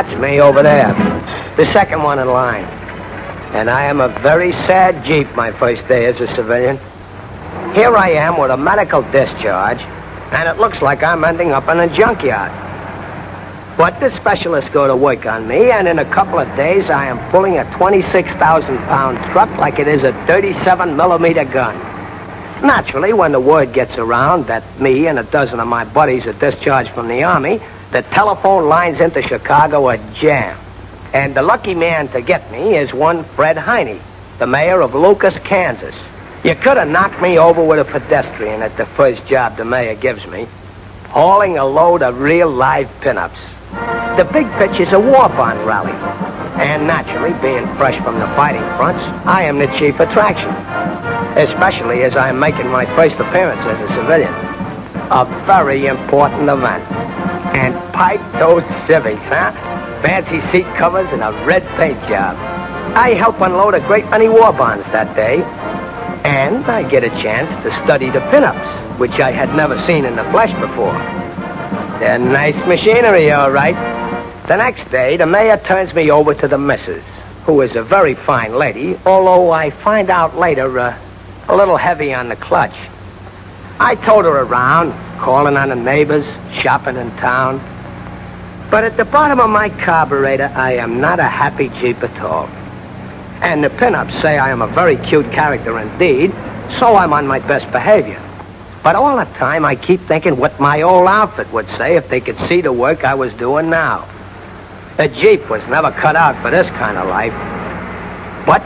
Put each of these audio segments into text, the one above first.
That's me over there, the second one in line. And I am a very sad Jeep my first day as a civilian. Here I am with a medical discharge, and it looks like I'm ending up in a junkyard. But the specialists go to work on me, and in a couple of days I am pulling a 26,000-pound truck like it is a 37-millimeter gun. Naturally, when the word gets around that me and a dozen of my buddies are discharged from the Army, the telephone lines into Chicago are jammed. And the lucky man to get me is one Fred Heine, the mayor of Lucas, Kansas. You could have knocked me over with a pedestrian at the first job the mayor gives me, hauling a load of real live pinups. The big pitch is a war bond rally. And naturally, being fresh from the fighting fronts, I am the chief attraction. Especially as I am making my first appearance as a civilian. A very important event. And pipe those civvies, huh? Fancy seat covers and a red paint job. I help unload a great many war bonds that day. And I get a chance to study the pinups, which I had never seen in the flesh before. They're nice machinery, all right. The next day, the mayor turns me over to the missus, who is a very fine lady, although I find out later a little heavy on the clutch. I towed her around, calling on the neighbors, shopping in town. But at the bottom of my carburetor, I am not a happy Jeep at all. And the pinups say I am a very cute character indeed, so I'm on my best behavior. But all the time, I keep thinking what my old outfit would say if they could see the work I was doing now. The Jeep was never cut out for this kind of life. But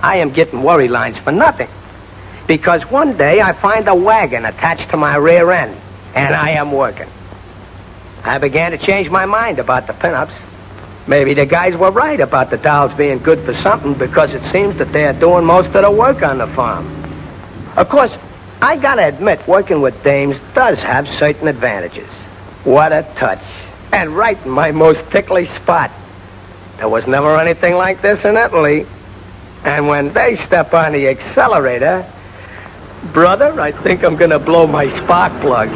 I am getting worry lines for nothing. Because one day I find a wagon attached to my rear end, and I am working. I began to change my mind about the pinups. Maybe the guys were right about the dolls being good for something, because it seems that they are doing most of the work on the farm. Of course, I gotta admit, working with dames does have certain advantages. What a touch. And right in my most ticklish spot. There was never anything like this in Italy. And when they step on the accelerator, brother, I think I'm gonna blow my spark plugs.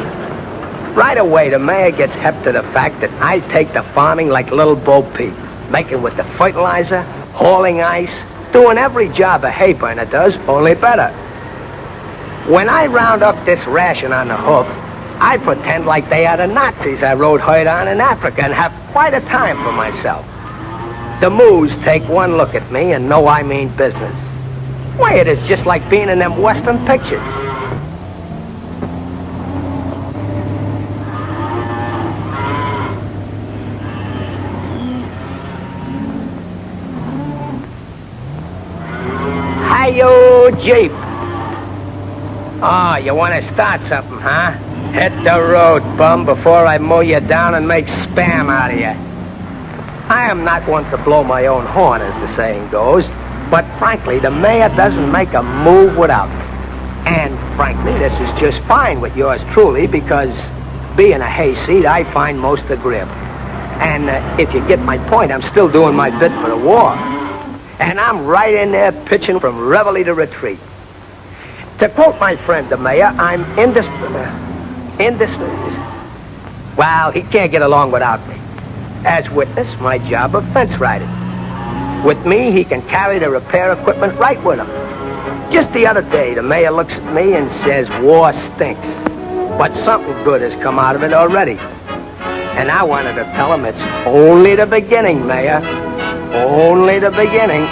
Right away, the mayor gets hep to the fact that I take the farming like little Bo Peep, making with the fertilizer, hauling ice, doing every job a hay burner does, only better. When I round up this ration on the hoof, I pretend like they are the Nazis I rode herd on in Africa and have quite a time for myself. The moos take one look at me and know I mean business. Why, it is just like being in them Western pictures. Hi-yo, Jeep. Oh, you want to start something, huh? Hit the road, bum, before I mow you down and make spam out of you. I am not one to blow my own horn, as the saying goes, but frankly, the mayor doesn't make a move without me. And frankly, this is just fine with yours truly, because being a hayseed, I find most agreeable. And if you get my point, I'm still doing my bit for the war. And I'm right in there pitching from reveille to retreat. To quote my friend the mayor, I'm well, he can't get along without me. As witness, my job of fence riding. With me, he can carry the repair equipment right with him. Just the other day, the mayor looks at me and says, war stinks. But something good has come out of it already. And I wanted to tell him it's only the beginning, Mayor. Only the beginning.